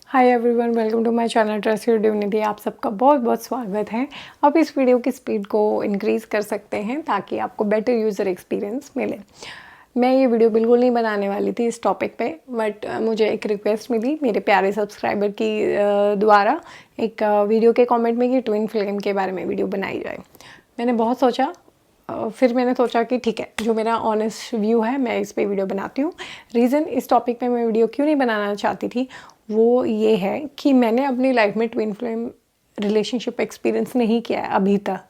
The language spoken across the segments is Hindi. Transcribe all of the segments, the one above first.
Hi everyone, welcome to my channel trust your divinity. आप सबका बहुत बहुत स्वागत है। आप इस वीडियो की स्पीड को इंक्रीज़ कर सकते हैं ताकि आपको बेटर यूज़र एक्सपीरियंस मिले। मैं ये वीडियो बिल्कुल नहीं बनाने वाली थी इस टॉपिक पे, बट मुझे एक रिक्वेस्ट मिली मेरे प्यारे सब्सक्राइबर की द्वारा एक वीडियो के कमेंट में कि ट्विन फ्लेम के बारे में वीडियो बनाई जाए। मैंने बहुत सोचा, फिर मैंने सोचा कि ठीक है, जो मेरा ऑनेस्ट व्यू है मैं इस पे वीडियो बनाती हूँ। रीज़न इस टॉपिक पे मैं वीडियो क्यों नहीं बनाना चाहती थी वो ये है कि मैंने अपनी लाइफ में ट्विन फ्लेम रिलेशनशिप एक्सपीरियंस नहीं किया है अभी तक।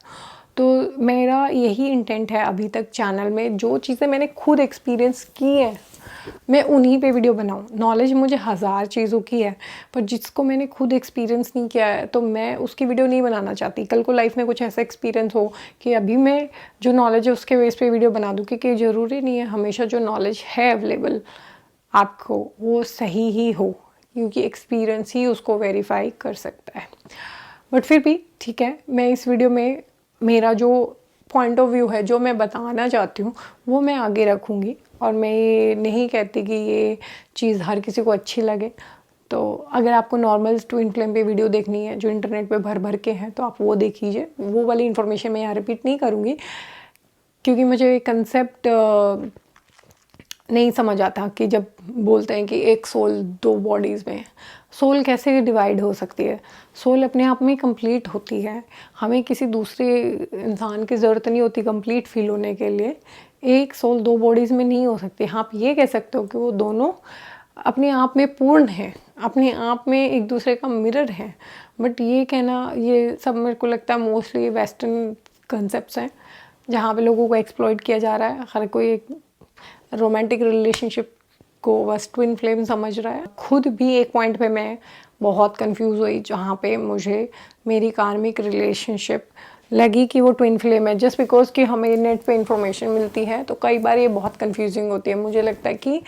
तो मेरा यही इंटेंट है अभी तक चैनल में जो चीज़ें मैंने खुद एक्सपीरियंस की हैं मैं उन्हीं पे वीडियो बनाऊँ। नॉलेज मुझे हज़ार चीज़ों की है, पर जिसको मैंने खुद एक्सपीरियंस नहीं किया है तो मैं उसकी वीडियो नहीं बनाना चाहती। कल को लाइफ में कुछ ऐसा एक्सपीरियंस हो कि अभी मैं जो नॉलेज है उसके बेस पे वीडियो बना दूँ, क्योंकि ज़रूरी नहीं है हमेशा जो नॉलेज है अवेलेबल आपको वो सही ही हो, क्योंकि एक्सपीरियंस ही उसको वेरीफाई कर सकता है। बट फिर भी ठीक है, मैं इस वीडियो में मेरा जो पॉइंट ऑफ व्यू है, जो मैं बताना चाहती हूँ वो मैं आगे रखूँगी। और मैं ये नहीं कहती कि ये चीज़ हर किसी को अच्छी लगे। तो अगर आपको नॉर्मल ट्विन फ्लेम पे वीडियो देखनी है जो इंटरनेट पे भर भर के हैं तो आप वो देख लीजिए। वो वाली इन्फॉर्मेशन मैं यहाँ रिपीट नहीं करूँगी, क्योंकि मुझे कंसेप्ट नहीं समझ आता कि जब बोलते हैं कि एक सोल दो बॉडीज़ में, सोल कैसे डिवाइड हो सकती है। सोल अपने आप में कंप्लीट होती है, हमें किसी दूसरे इंसान की ज़रूरत नहीं होती कंप्लीट फील होने के लिए। एक सोल दो बॉडीज़ में नहीं हो सकती। हाँ, आप ये कह सकते हो कि वो दोनों अपने आप में पूर्ण हैं, अपने आप में एक दूसरे का मिरर है। बट ये कहना, ये सब मेरे को लगता है मोस्टली वेस्टर्न कंसेप्ट्स हैं जहाँ पे लोगों को एक्सप्लॉइट किया जा रहा है। हर कोई एक रोमांटिक रिलेशनशिप को बस ट्विन फ्लेम समझ रहा है। खुद भी एक पॉइंट पे मैं बहुत कंफ्यूज हुई जहाँ पे मुझे मेरी कार्मिक रिलेशनशिप लगी कि वो ट्विन फ्लेम है, जस्ट बिकॉज कि हमें नेट पे इंफॉर्मेशन मिलती है तो कई बार ये बहुत कंफ्यूजिंग होती है। मुझे लगता है कि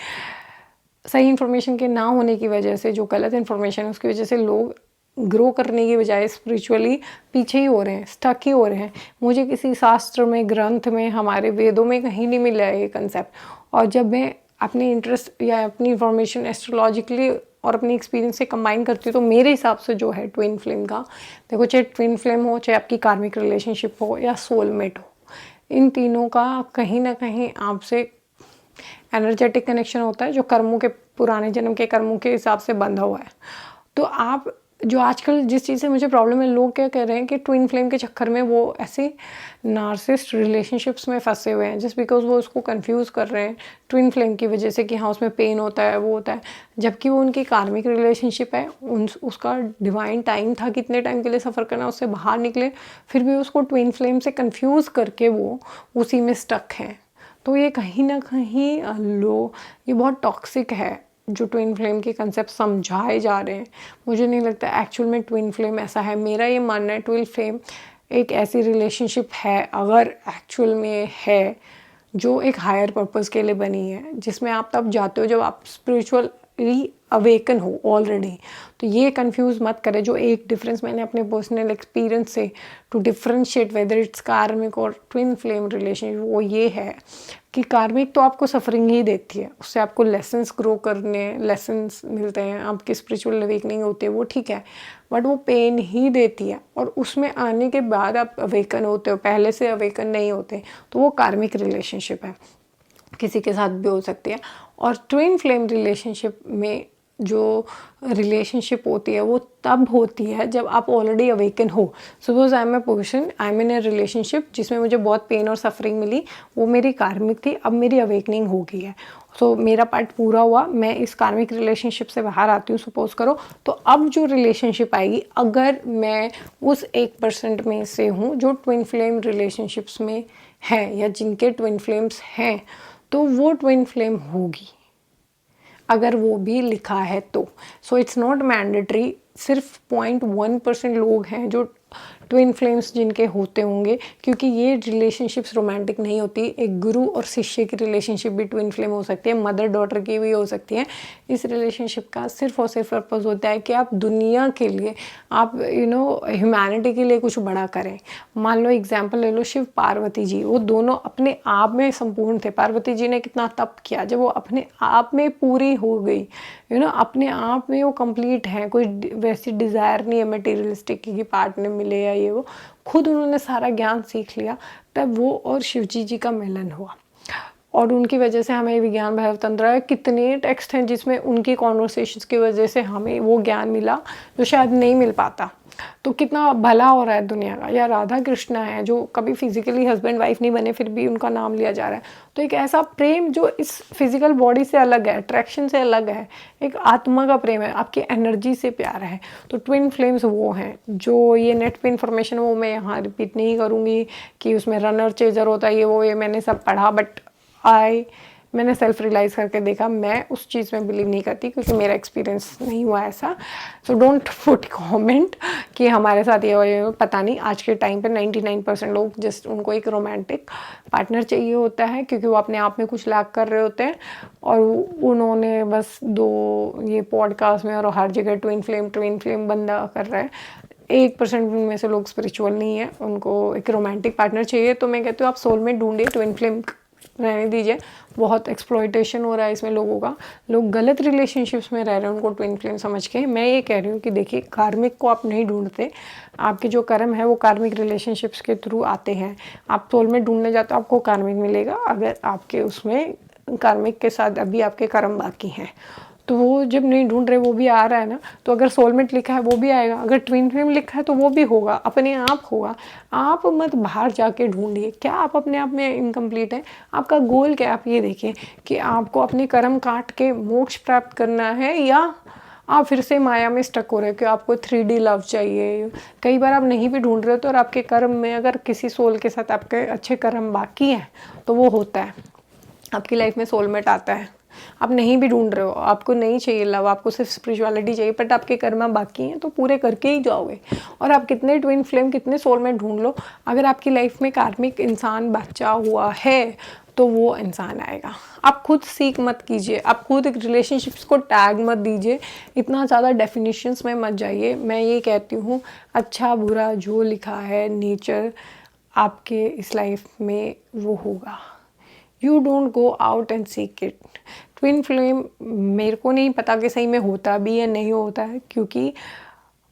सही इन्फॉर्मेशन के ना होने की वजह से, जो गलत इन्फॉर्मेशन है उसकी वजह से लोग ग्रो करने की बजाय स्पिरिचुअली पीछे ही हो रहे हैं, स्टक ही हो रहे हैं। मुझे किसी शास्त्र में, ग्रंथ में, हमारे वेदों में कहीं नहीं मिला है ये कंसेप्ट। और जब मैं अपनी इंटरेस्ट या अपनी इंफॉर्मेशन एस्ट्रोलॉजिकली और अपनी एक्सपीरियंस से कंबाइन करती हूँ तो मेरे हिसाब से जो है ट्विन फ्लेम का, देखो चाहे ट्विन फ्लेम हो, चाहे आपकी कार्मिक रिलेशनशिप हो या सोलमेट हो, इन तीनों का कहीं ना कहीं आपसे एनर्जेटिक कनेक्शन होता है जो कर्मों के, पुराने जन्म के कर्मों के हिसाब से बंधा हुआ है। तो आप जो आजकल जिस चीज़ से मुझे प्रॉब्लम है, लोग क्या कह रहे हैं कि ट्विन फ्लेम के चक्कर में वो ऐसे नार्सिस्ट रिलेशनशिप्स में फंसे हुए हैं, जस्ट बिकॉज वो उसको कंफ्यूज कर रहे हैं ट्विन फ्लेम की वजह से कि हाँ उसमें पेन होता है, वो होता है, जबकि वो उनकी कार्मिक रिलेशनशिप है। उसका डिवाइन टाइम था कितने टाइम के लिए सफ़र करना, उससे बाहर निकले, फिर भी उसको ट्विन फ्लेम से कंफ्यूज करके वो उसी में स्टक हैं। तो ये कहीं ना कहीं ये बहुत टॉक्सिक है जो ट्विन फ्लेम के कंसेप्ट समझाए जा रहे हैं। मुझे नहीं लगता एक्चुअल में ट्विन फ्लेम ऐसा है। मेरा ये मानना है ट्विन फ्लेम एक ऐसी रिलेशनशिप है, अगर एक्चुअल में है, जो एक हायर पर्पस के लिए बनी है, जिसमें आप तब जाते हो जब आप स्पिरिचुअली अवेकन हो ऑलरेडी। तो ये कंफ्यूज मत करें। जो एक डिफरेंस मैंने अपने पर्सनल एक्सपीरियंस से टू डिफ्रेंशिएट वेदर इट्स कार्मिक और ट्विन फ्लेम रिलेशनशिप, वो ये है कि कार्मिक तो आपको सफरिंग ही देती है, उससे आपको लेसन्स ग्रो करने, लेसन्स मिलते हैं, आपकी स्पिरिचुअल अवेकनिंग होती है, वो ठीक है, बट वो पेन ही देती है। और उसमें आने के बाद आप अवेकन होते हो, पहले से अवेकन नहीं होते, तो वो कार्मिक रिलेशनशिप है, किसी के साथ भी हो सकती है। और ट्विन फ्लेम रिलेशनशिप में जो रिलेशनशिप होती है वो तब होती है जब आप ऑलरेडी अवेकन हो। Suppose I am a person, I am in a relationship जिसमें मुझे बहुत पेन और सफरिंग मिली, वो मेरी कार्मिक थी, अब मेरी अवेकनिंग हो गई है। सो मेरा पार्ट पूरा हुआ, मैं इस कार्मिक रिलेशनशिप से बाहर आती हूँ सपोज करो। तो अब जो रिलेशनशिप आएगी, अगर मैं उस 1% में से हूँ जो ट्विन फ्लेम रिलेशनशिप्स में है या जिनके ट्विन फ्लेम्स हैं, तो वो ट्विन फ्लेम होगी अगर वो भी लिखा है तो। So it's not mandatory. सिर्फ 0.1% लोग हैं जो ट्विन फ्लेम्स जिनके होते होंगे, क्योंकि ये रिलेशनशिप्स रोमांटिक नहीं होती। एक गुरु और शिष्य की रिलेशनशिप भी ट्विन फ्लेम हो सकती है, मदर डॉटर की भी हो सकती है। इस रिलेशनशिप का सिर्फ और सिर्फ पर्पज़ होता है कि आप दुनिया के लिए, आप ह्यूमैनिटी के लिए कुछ बड़ा करें। मान लो एग्जाम्पल ले लो, शिव पार्वती जी, वो दोनों अपने आप में संपूर्ण थे। पार्वती जी ने कितना तप किया, जब वो अपने आप में पूरी हो गई, अपने आप में वो कंप्लीट है, कोई वैसी डिज़ायर नहीं है मटेरियलिस्टिक की पार्टनर मिले या ये वो, खुद उन्होंने सारा ज्ञान सीख लिया, तब वो और शिवजी जी का मिलन हुआ। और उनकी वजह से हमें विज्ञान भैरव तंत्र कितने टेक्स्ट हैं जिसमें उनकी कॉन्वर्सेशंस की वजह से हमें वो ज्ञान मिला जो शायद नहीं मिल पाता। तो कितना भला हो रहा है दुनिया का। या राधा कृष्णा है जो कभी फिजिकली हस्बैंड वाइफ नहीं बने, फिर भी उनका नाम लिया जा रहा है। तो एक ऐसा प्रेम जो इस फिजिकल बॉडी से अलग है, अट्रैक्शन से अलग है, एक आत्मा का प्रेम है, आपकी एनर्जी से प्यार है। तो ट्विन फ्लेम्स वो हैं जो, ये नेट पे इन्फॉर्मेशन वो मैं यहाँ रिपीट नहीं करूँगी कि उसमें रनर चेजर होता है, ये मैंने सब पढ़ा, बट मैंने सेल्फ रियलाइज़ करके देखा, मैं उस चीज़ में बिलीव नहीं करती क्योंकि मेरा एक्सपीरियंस नहीं हुआ ऐसा। सो डोंट पुट कमेंट कि हमारे साथ ये पता नहीं। आज के टाइम पे 99% लोग जस्ट उनको एक रोमांटिक पार्टनर चाहिए होता है क्योंकि वो अपने आप में कुछ लैक कर रहे होते हैं, और उन्होंने बस ये पॉडकास्ट में और हर जगह ट्विन फ्लेम बंदा कर रहा है। 1% में से लोग स्पिरिचुअल नहीं है, उनको एक रोमांटिक पार्टनर चाहिए। तो मैं कहती हूँ आप सोलमेट ढूंढिए, ट्विन फ्लेम रहने दीजिए। बहुत एक्सप्लॉइटेशन हो रहा है इसमें लोगों का, लोग गलत रिलेशनशिप्स में रह रहे हैं उनको ट्विन फ्लेम समझ के। मैं ये कह रही हूँ कि देखिए, कार्मिक को आप नहीं ढूंढते, आपके जो कर्म है वो कार्मिक रिलेशनशिप्स के थ्रू आते हैं। आप सोलमेट ढूंढने जाते हो, आपको कार्मिक मिलेगा अगर आपके उसमें कार्मिक के साथ अभी आपके कर्म बाकी हैं। तो वो जब नहीं ढूंढ रहे, वो भी आ रहा है ना। तो अगर सोलमेट लिखा है वो भी आएगा, अगर ट्विन फ्लेम लिखा है तो वो भी होगा, अपने आप होगा। आप मत बाहर जाके ढूंढिए, क्या आप अपने आप में इनकम्प्लीट हैं? आपका गोल क्या है? आप ये देखिए कि आपको अपने कर्म काट के मोक्ष प्राप्त करना है, या आप फिर से माया में स्टक हो रहे हो कि आपको 3D लव चाहिए। कई बार आप नहीं भी ढूंढ रहे हो तो, और आपके कर्म में अगर किसी सोल के साथ आपके अच्छे कर्म बाकी हैं तो वो होता है, आपकी लाइफ में सोलमेट आता है। आप नहीं भी ढूंढ रहे हो, आपको नहीं चाहिए लव, आपको सिर्फ स्पिरिचुअलिटी चाहिए, बट आपके कर्म बाकी हैं तो पूरे करके ही जाओगे। और आप कितने ट्विन फ्लेम, कितने सोलमेट ढूंढ लो, अगर आपकी लाइफ में कार्मिक इंसान बचा हुआ है तो वो इंसान आएगा। आप खुद सीख मत कीजिए, आप खुद एक रिलेशनशिप्स को टैग मत दीजिए, इतना ज़्यादा डेफिनेशंस में मत जाइए। मैं ये कहती हूँ, अच्छा बुरा जो लिखा है नेचर आपके इस लाइफ में वो होगा। You don't go out and seek it. Twin flame मेरे को नहीं पता कि सही में होता भी या नहीं होता है, क्योंकि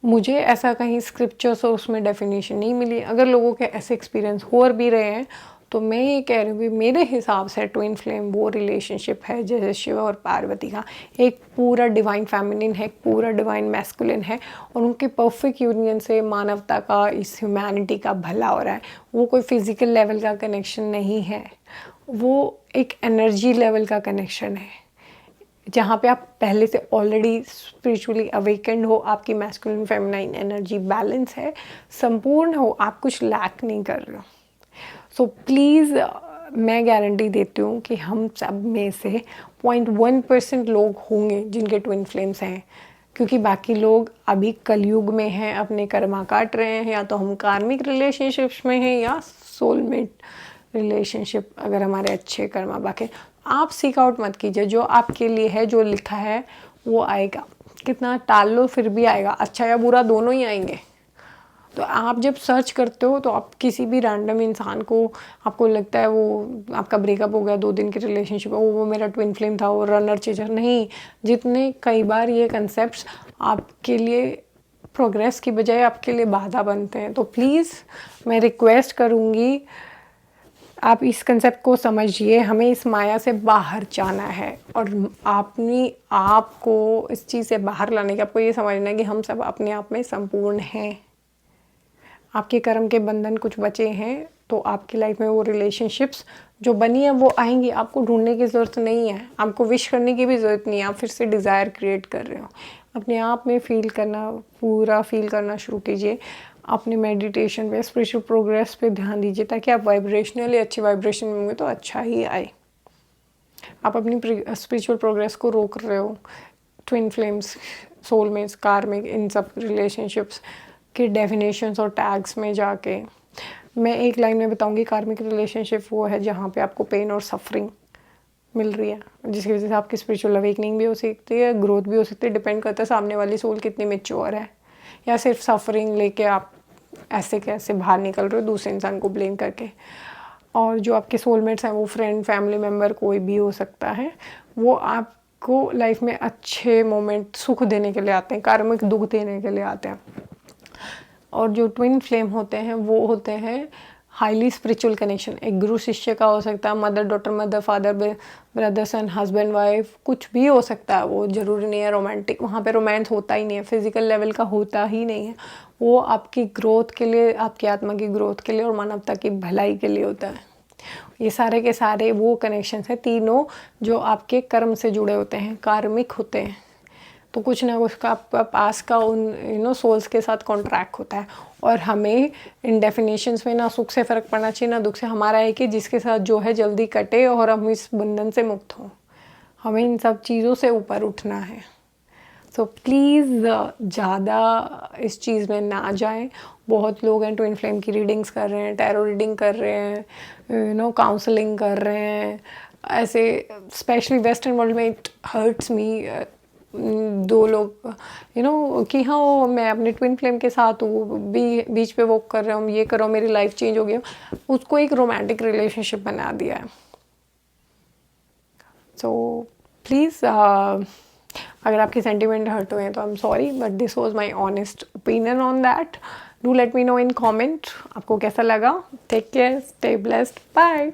मुझे ऐसा कहीं स्क्रिप्चर्स और उसमें डेफिनेशन नहीं मिली। अगर लोगों के ऐसे एक्सपीरियंस हो भी रहे हैं तो मैं ये कह रही हूँ कि मेरे हिसाब से ट्विन फ्लेम वो रिलेशनशिप है जैसे शिव और पार्वती का, एक पूरा डिवाइन फेमिनिन है, एक पूरा डिवाइन मैस्कुलिन है, और उनके परफेक्ट यूनियन से मानवता का, इस ह्यूमैनिटी का भला हो रहा है। वो कोई फिजिकल लेवल का कनेक्शन नहीं है, वो एक एनर्जी लेवल का कनेक्शन है, जहाँ पे आप पहले से ऑलरेडी स्पिरिचुअली अवेकेंड हो, आपकी मैस्कुलिन फेमिनाइन एनर्जी बैलेंस है, संपूर्ण हो, आप कुछ लैक नहीं कर रहे हो। सो प्लीज़ मैं गारंटी देती हूँ कि हम सब में से 0.1% लोग होंगे जिनके ट्विन फ्लेम्स हैं, क्योंकि बाकी लोग अभी कलयुग में हैं, अपने कर्मा काट रहे हैं, या तो हम कार्मिक रिलेशनशिप्स में हैं या सोलमेट रिलेशनशिप अगर हमारे अच्छे कर्मा बाकी। आप सीक आउट मत कीजिए, जो आपके लिए है, जो लिखा है वो आएगा, कितना टाल लो फिर भी आएगा, अच्छा या बुरा दोनों ही आएंगे। तो आप जब सर्च करते हो तो आप किसी भी रैंडम इंसान को, आपको लगता है वो आपका ब्रेकअप हो गया, 2 दिन की रिलेशनशिप है, वो मेरा ट्विन फ्लेम था, वो रनर चेजर नहीं। जितने कई बार ये कंसेप्ट्स आपके लिए प्रोग्रेस की बजाय आपके लिए बाधा बनते हैं, तो प्लीज़ मैं रिक्वेस्ट करूँगी आप इस कंसेप्ट को समझिए। हमें इस माया से बाहर जाना है, और अपनी आप को इस चीज़ से बाहर लाने के आपको ये समझना है कि हम सब अपने आप में संपूर्ण हैं। आपके कर्म के बंधन कुछ बचे हैं तो आपकी लाइफ में वो रिलेशनशिप्स जो बनी है वो आएंगी। आपको ढूंढने की ज़रूरत नहीं है, आपको विश करने की भी ज़रूरत नहीं है। आप फिर से डिज़ायर क्रिएट कर रहे हो, अपने आप में फील करना, पूरा फील करना शुरू कीजिए। अपने मेडिटेशन पे, स्पिरिचुअल प्रोग्रेस पे ध्यान दीजिए, ताकि आप वाइब्रेशनली अच्छी वाइब्रेशन में होंगे तो अच्छा ही आए। आप अपनी स्पिरिचुअल प्रोग्रेस को रोक रहे हो ट्विन फ्लेम्स, सोलमेट्स, कार्मिक, इन सब रिलेशनशिप्स के डेफिनेशंस और टैग्स में जाके। मैं एक लाइन में बताऊंगी, कार्मिक रिलेशनशिप वो है जहाँ पे आपको पेन और सफरिंग मिल रही है, जिसकी वजह से आपकी स्पिरिचुअल अवेकनिंग भी हो सकती है, ग्रोथ भी हो सकती है। डिपेंड करता है सामने वाली सोल कितनी मैच्योर है, या सिर्फ सफरिंग लेके आप ऐसे कैसे बाहर निकल रहे हो दूसरे इंसान को ब्लेम करके। और जो आपके सोलमेट्स हैं वो फ्रेंड, फैमिली मेम्बर, कोई भी हो सकता है। वो आपको लाइफ में अच्छे मोमेंट, सुख देने के लिए आते हैं, कार्मिक दुख देने के लिए आते हैं। और जो ट्विन फ्लेम होते हैं वो होते हैं हाईली स्पिरिचुअल कनेक्शन। एक गुरु शिष्य का हो सकता है, mother daughter, mother father, brother son, husband wife, कुछ भी हो सकता है। वो ज़रूरी नहीं है रोमांटिक, वहाँ पे रोमांस होता ही नहीं है, फिजिकल लेवल का होता ही नहीं है। वो आपकी ग्रोथ के लिए, आपकी आत्मा की ग्रोथ के लिए और मानवता की भलाई के लिए होता है। ये सारे के सारे वो कनेक्शंस हैं तीनों जो आपके कर्म से जुड़े होते हैं, कार्मिक होते हैं। तो कुछ ना कुछ का आपका पास का उन सोल्स के साथ कॉन्ट्रैक्ट होता है। और हमें इन डेफिनेशंस में ना सुख से फ़र्क पड़ना चाहिए ना दुख से। हमारा है कि जिसके साथ जो है जल्दी कटे और हम इस बंधन से मुक्त हों। हमें इन सब चीज़ों से ऊपर उठना है। सो प्लीज़ ज़्यादा इस चीज़ में ना जाएं। बहुत लोग हैं ट्विन फ्लेम की रीडिंग्स कर रहे हैं, टैरो रीडिंग कर रहे हैं, काउंसलिंग कर रहे हैं ऐसे। स्पेशली वेस्टर्न वर्ल्ड में इट हर्ट्स मी। दो लोग कि हाँ मैं अपने ट्विन फ्लेम के साथ हूँ, बीच पे वॉक कर रहा हूँ, ये कर रहा हूँ, मेरी लाइफ चेंज हो गया, उसको एक रोमांटिक रिलेशनशिप बना दिया है। सो प्लीज़ अगर आपकी सेंटिमेंट हर्ट हुए हैं तो I am sorry, but this was my honest opinion on that. Do let me know in comment आपको कैसा लगा। Take care, stay blessed, bye.